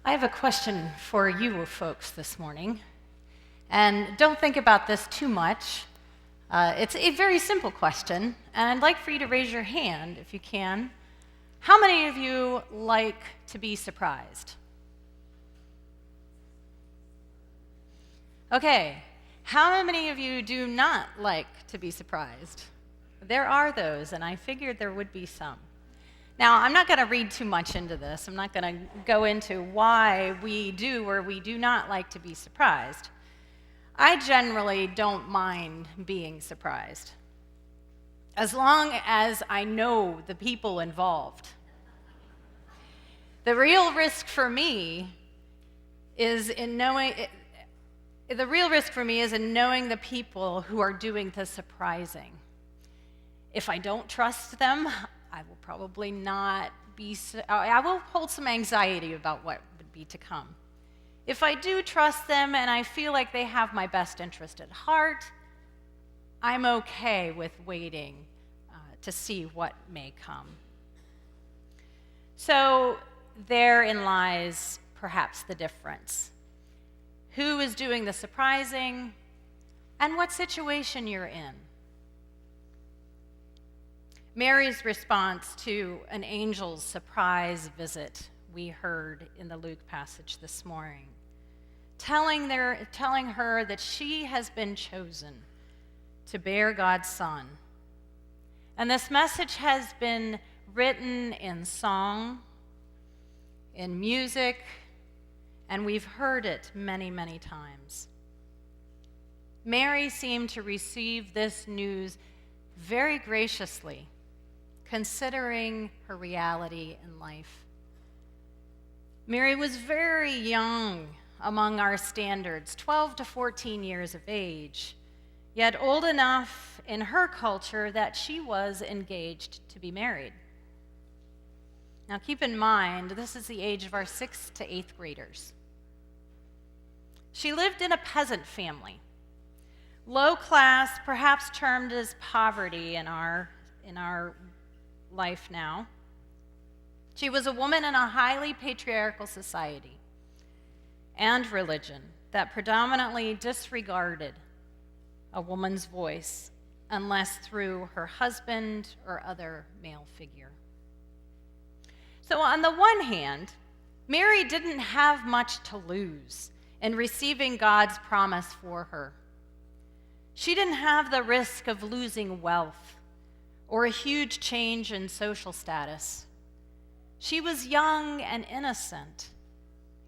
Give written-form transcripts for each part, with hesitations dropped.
I have a question for you folks this morning. And don't think about this too much. It's a very simple question, and I'd like for you to raise your hand if you can. How many of you like to be surprised? Okay, how many of you do not like to be surprised? There are those, and I figured there would be some. Now, I'm not going to read too much into this. I'm not going to go into why we do or we do not like to be surprised. I generally don't mind being surprised, as long as I know the people involved. The real risk for me is in knowing the people who are doing the surprising. If I don't trust them, I will probably not be, I will hold some anxiety about what would be to come. If I do trust them and I feel like they have my best interest at heart, I'm okay with waiting to see what may come. So therein lies perhaps the difference. Who is doing the surprising and what situation you're in. Mary's response to an angel's surprise visit we heard in the Luke passage this morning, telling her that she has been chosen to bear God's Son. And this message has been written in song, in music, and we've heard it many, many times. Mary seemed to receive this news very graciously, considering her reality in life. Mary was very young among our standards, 12 to 14 years of age, yet old enough in her culture that she was engaged to be married. Now keep in mind, this is the age of our 6th to 8th graders. She lived in a peasant family, low class, perhaps termed as poverty in our life now. She was a woman in a highly patriarchal society and religion that predominantly disregarded a woman's voice unless through her husband or other male figure. So on the one hand, Mary didn't have much to lose in receiving God's promise for her. She didn't have the risk of losing wealth or a huge change in social status. She was young and innocent,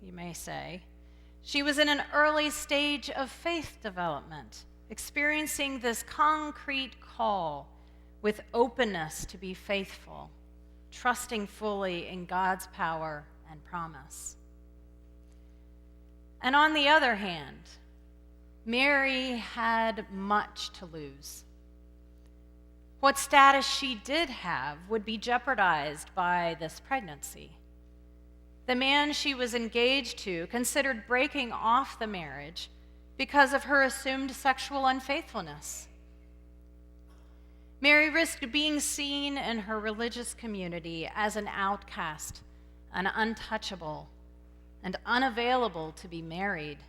you may say. She was in an early stage of faith development, experiencing this concrete call with openness to be faithful, trusting fully in God's power and promise. And on the other hand, Mary had much to lose. What status she did have would be jeopardized by this pregnancy. The man she was engaged to considered breaking off the marriage because of her assumed sexual unfaithfulness. Mary risked being seen in her religious community as an outcast, an untouchable, and unavailable to be married,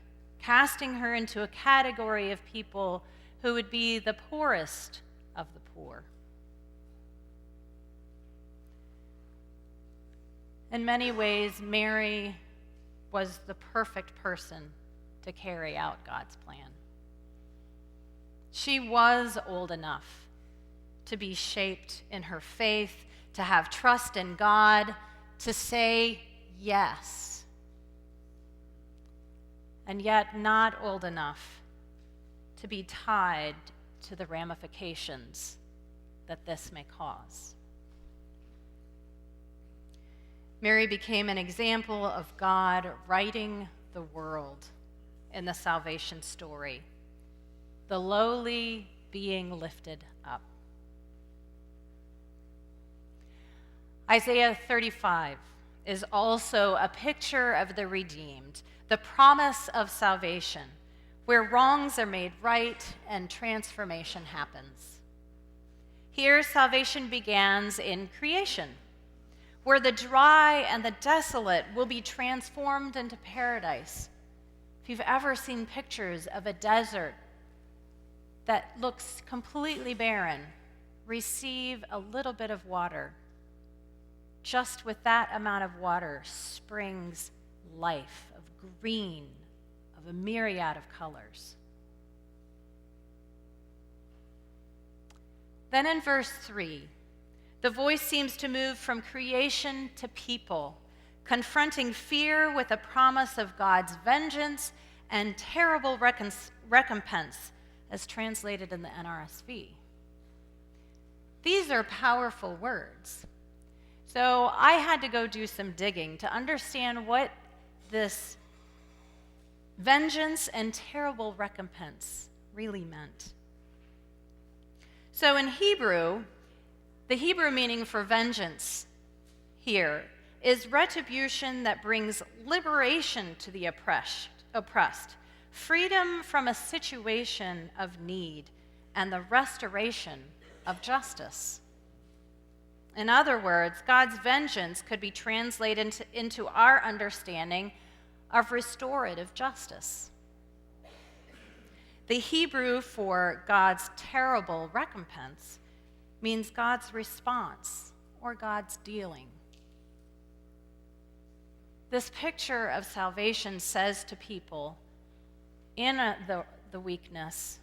casting her into a category of people who would be the poorest of the poor. In many ways, Mary was the perfect person to carry out God's plan. She was old enough to be shaped in her faith, to have trust in God, to say yes, and yet not old enough to be tied to the ramifications that this may cause. Mary became an example of God righting the world in the salvation story, the lowly being lifted up. Isaiah 35 is also a picture of the redeemed, the promise of salvation, where wrongs are made right and transformation happens. Here, salvation begins in creation, where the dry and the desolate will be transformed into paradise. If you've ever seen pictures of a desert that looks completely barren, receive a little bit of water. Just with that amount of water springs life of green, of a myriad of colors. Then in verse 3, the voice seems to move from creation to people, confronting fear with a promise of God's vengeance and terrible recompense, as translated in the NRSV. These are powerful words. So I had to go do some digging to understand what this vengeance and terrible recompense really meant. So in Hebrew, the Hebrew meaning for vengeance here is retribution that brings liberation to the oppressed, freedom from a situation of need, and the restoration of justice. In other words, God's vengeance could be translated into our understanding of restorative justice. The Hebrew for God's terrible recompense means God's response or God's dealing. This picture of salvation says to people in the weakness,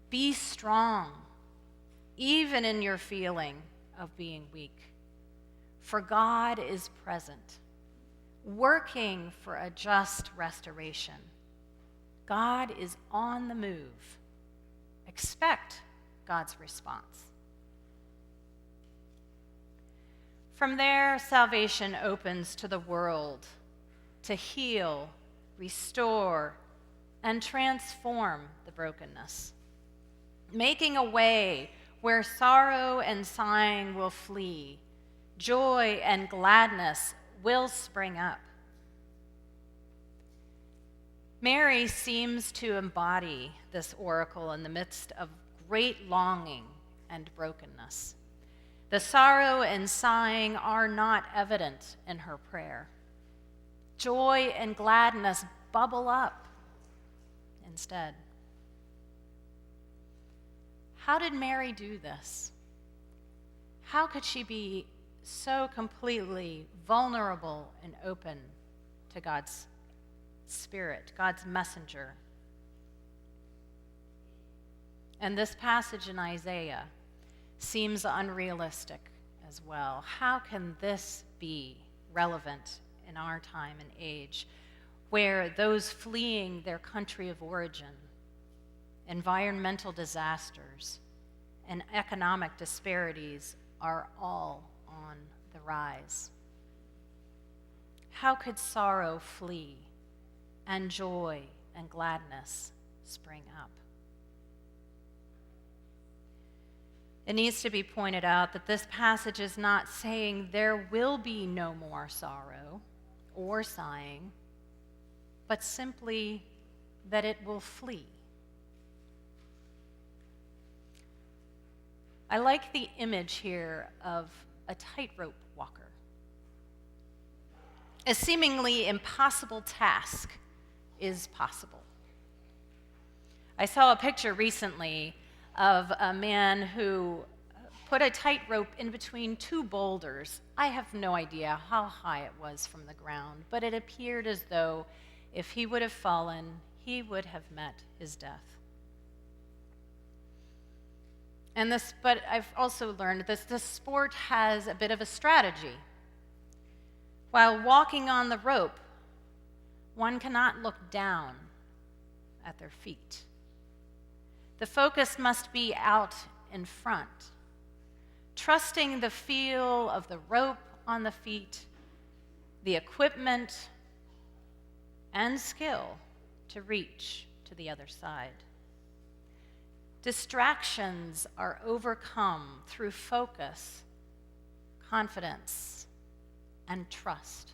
be strong, even in your feeling of being weak. For God is present, working for a just restoration. God is on the move. Expect God's response. From there, salvation opens to the world to heal, restore, and transform the brokenness, making a way where sorrow and sighing will flee, joy and gladness will spring up. Mary seems to embody this oracle in the midst of great longing and brokenness. The sorrow and sighing are not evident in her prayer. Joy and gladness bubble up instead. How did Mary do this? How could she be so completely vulnerable and open to God's Spirit, God's messenger? And this passage in Isaiah seems unrealistic as well. How can this be relevant in our time and age, where those fleeing their country of origin, environmental disasters, and economic disparities are all on the rise? How could sorrow flee and joy and gladness spring up? It needs to be pointed out that this passage is not saying there will be no more sorrow or sighing, but simply that it will flee. I like the image here of a tightrope walker. A seemingly impossible task is possible. I saw a picture recently of a man who put a tightrope in between two boulders. I have no idea how high it was from the ground, but it appeared as though if he would have fallen, he would have met his death. But I've also learned that this sport has a bit of a strategy. While walking on the rope, one cannot look down at their feet. The focus must be out in front, trusting the feel of the rope on the feet, the equipment, and skill to reach to the other side. Distractions are overcome through focus, confidence, and trust.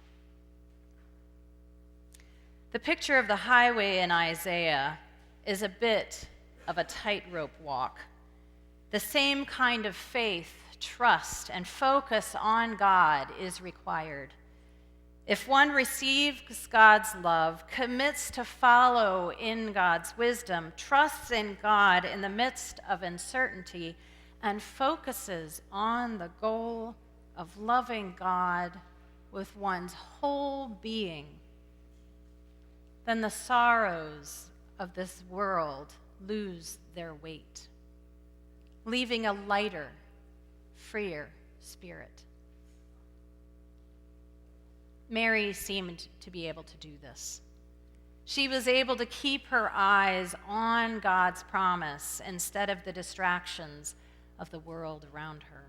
The picture of the highway in Isaiah is a bit of a tightrope walk, the same kind of faith trust, and focus on God is required. If one receives God's love, commits to follow in God's wisdom, trusts in God in the midst of uncertainty, and focuses on the goal of loving God with one's whole being, then the sorrows of this world lose their weight, leaving a lighter, freer spirit. Mary seemed to be able to do this. She was able to keep her eyes on God's promise instead of the distractions of the world around her.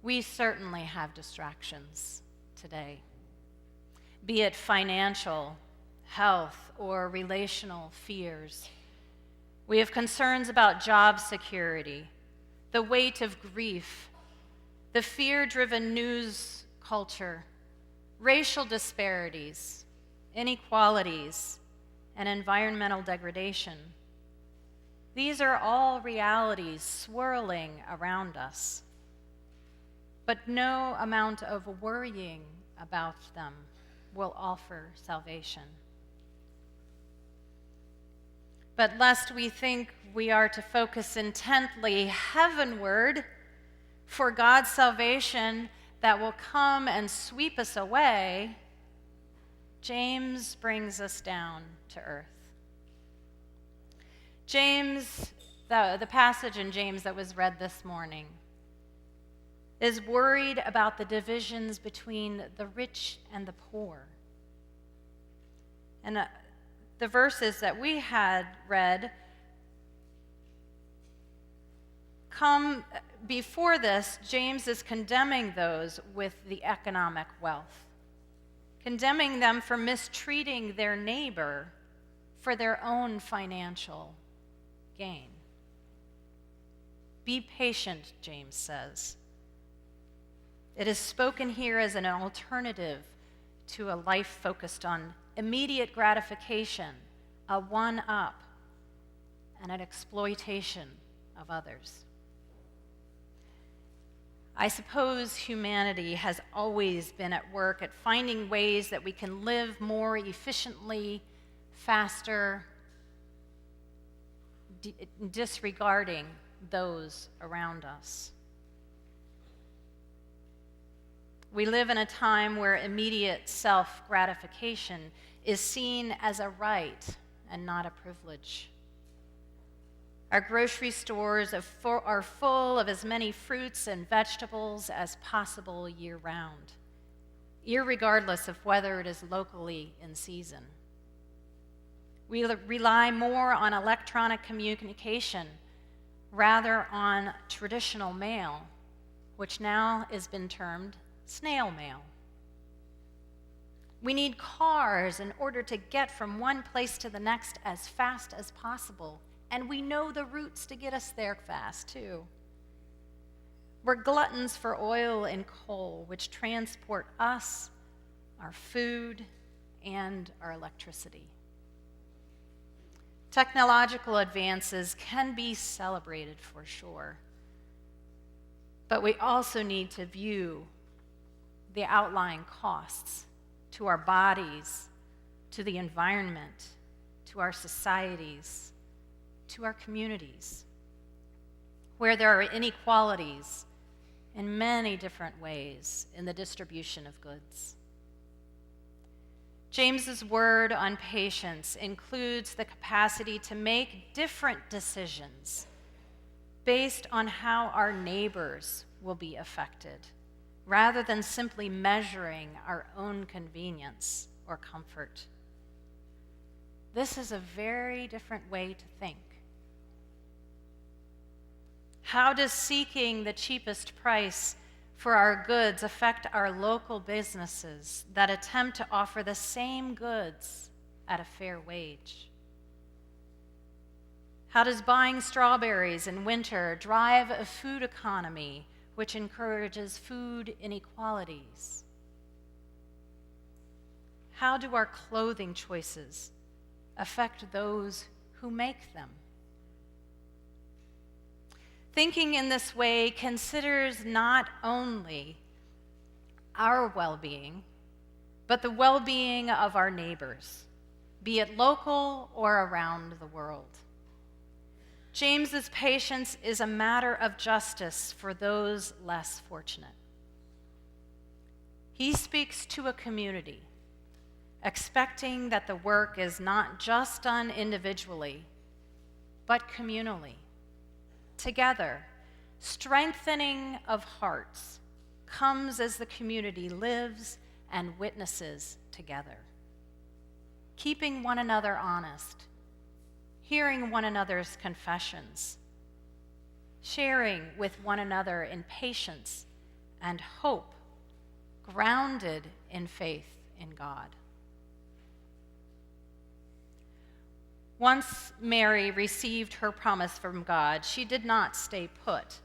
We certainly have distractions today, be it financial, health, or relational fears. We have concerns about job security, the weight of grief, the fear-driven news culture, racial disparities, inequalities, and environmental degradation. These are all realities swirling around us, but no amount of worrying about them will offer salvation. But lest we think we are to focus intently heavenward for God's salvation that will come and sweep us away, James brings us down to earth. James, the passage in James that was read this morning, is worried about the divisions between the rich and the poor. And the verses that we had read come before this. James is condemning those with the economic wealth, condemning them for mistreating their neighbor for their own financial gain. Be patient, James says. It is spoken here as an alternative to a life focused on immediate gratification, a one-up, and an exploitation of others. I suppose humanity has always been at work at finding ways that we can live more efficiently, faster, disregarding those around us. We live in a time where immediate self-gratification is seen as a right and not a privilege. Our grocery stores are full of as many fruits and vegetables as possible year-round, irregardless of whether it is locally in season. We rely more on electronic communication rather on traditional mail, which now has been termed snail mail. We need cars in order to get from one place to the next as fast as possible, and we know the routes to get us there fast, too. We're gluttons for oil and coal, which transport us, our food, and our electricity. Technological advances can be celebrated for sure, but we also need to view the outlying costs to our bodies, to the environment, to our societies, to our communities, where there are inequalities in many different ways in the distribution of goods. James's word on patience includes the capacity to make different decisions based on how our neighbors will be affected, rather than simply measuring our own convenience or comfort. This is a very different way to think. How does seeking the cheapest price for our goods affect our local businesses that attempt to offer the same goods at a fair wage? How does buying strawberries in winter drive a food economy which encourages food inequalities? How do our clothing choices affect those who make them? Thinking in this way considers not only our well-being, but the well-being of our neighbors, be it local or around the world. James's patience is a matter of justice for those less fortunate. He speaks to a community, expecting that the work is not just done individually, but communally, together. Strengthening of hearts comes as the community lives and witnesses together, keeping one another honest, hearing one another's confessions, sharing with one another in patience and hope, grounded in faith in God. Once Mary received her promise from God, she did not stay put,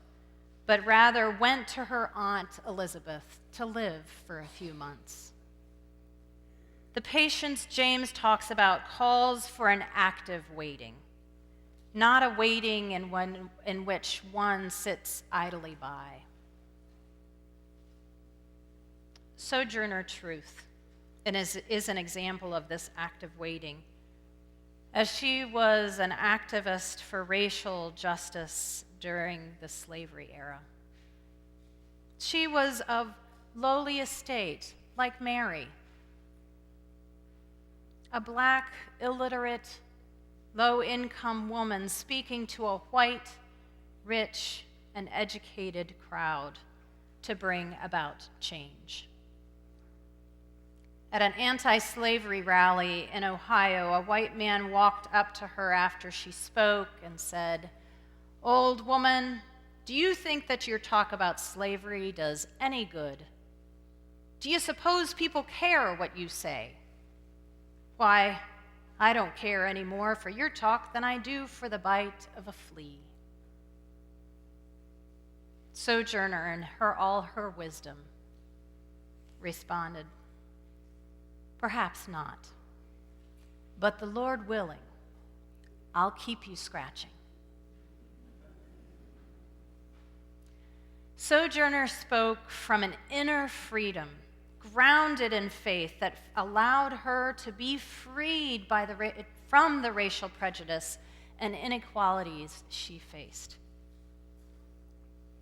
but rather went to her aunt Elizabeth to live for a few months. The patience James talks about calls for an active waiting, not a waiting in which one sits idly by. Sojourner Truth is an example of this active waiting, as she was an activist for racial justice during the slavery era. She was of lowly estate, like Mary, a black, illiterate, low-income woman speaking to a white, rich, and educated crowd to bring about change. At an anti-slavery rally in Ohio, a white man walked up to her after she spoke and said, "Old woman, do you think that your talk about slavery does any good? Do you suppose people care what you say? Why, I don't care any more for your talk than I do for the bite of a flea." Sojourner, in all her wisdom, responded, "Perhaps not, but the Lord willing, I'll keep you scratching." Sojourner spoke from an inner freedom, grounded in faith, that allowed her to be freed from the racial prejudice and inequalities she faced.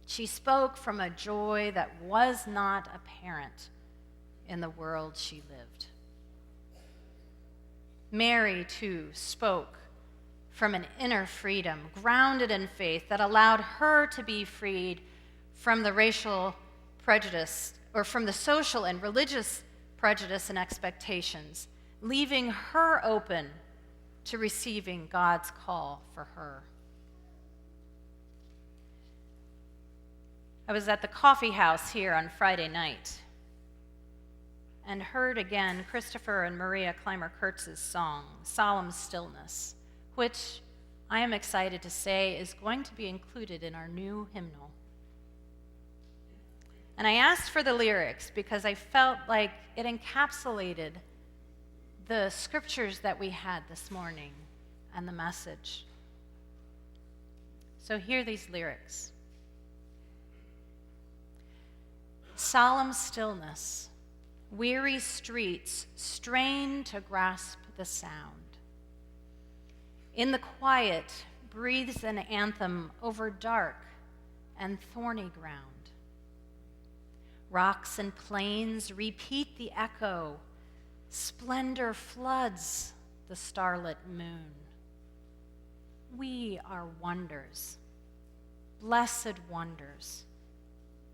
She spoke from a joy that was not apparent in the world she lived. Mary, too, spoke from an inner freedom, grounded in faith, that allowed her to be freed from the racial prejudice, or from the social and religious prejudice and expectations, leaving her open to receiving God's call for her. I was at the coffee house here on Friday night and heard again Christopher and Maria Clymer-Kurtz's song, "Solemn Stillness," which I am excited to say is going to be included in our new hymnal. And I asked for the lyrics because I felt like it encapsulated the scriptures that we had this morning and the message. So hear these lyrics. Solemn stillness, weary streets strain to grasp the sound. In the quiet breathes an anthem over dark and thorny ground. Rocks and plains repeat the echo. Splendor floods the starlit moon. We are wonders, blessed wonders,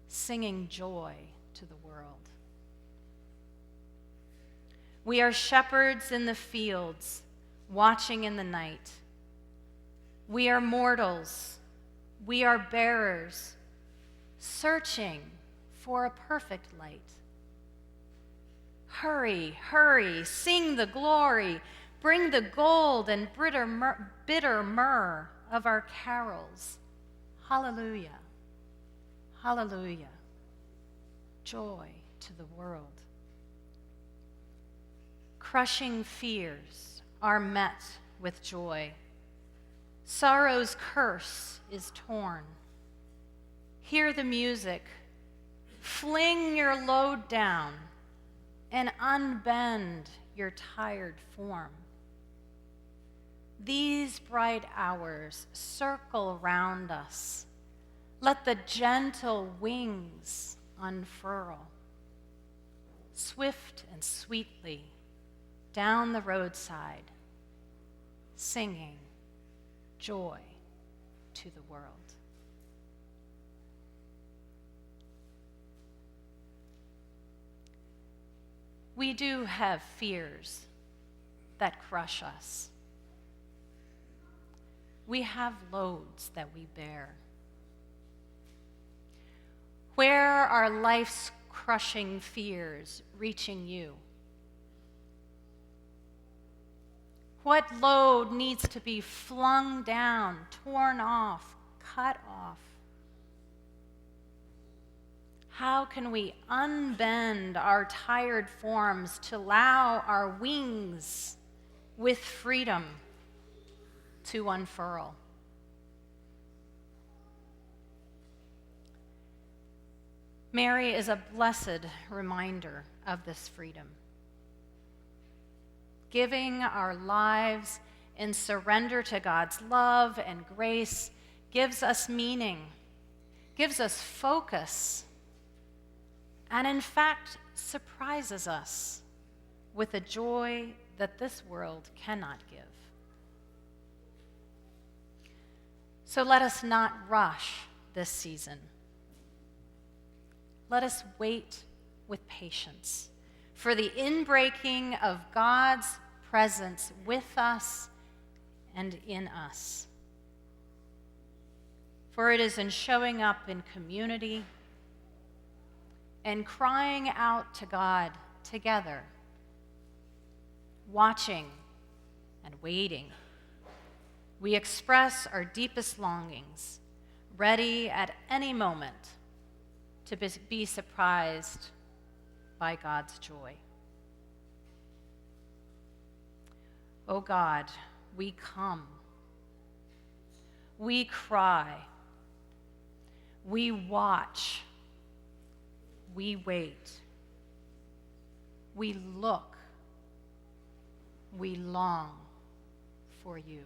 singing joy to the world. We are shepherds in the fields, watching in the night. We are mortals, we are bearers, searching for a perfect light. Hurry, hurry, sing the glory, bring the gold and bitter myrrh of our carols. Hallelujah, hallelujah, joy to the world. Crushing fears are met with joy. Sorrow's curse is torn. Hear the music. Fling your load down and unbend your tired form. These bright hours circle round us. Let the gentle wings unfurl. Swift and sweetly down the roadside, singing joy to the world. We do have fears that crush us. We have loads that we bear. Where are life's crushing fears reaching you? What load needs to be flung down, torn off, cut off? How can we unbend our tired forms to allow our wings with freedom to unfurl? Mary is a blessed reminder of this freedom. Giving our lives in surrender to God's love and grace gives us meaning, gives us focus, and in fact surprises us with a joy that this world cannot give. So let us not rush this season. Let us wait with patience for the inbreaking of God's presence with us and in us. For it is in showing up in community and crying out to God together, watching and waiting, we express our deepest longings, ready at any moment to be surprised by God's joy. O God, we come, we cry, we watch, we wait, we look, we long for you.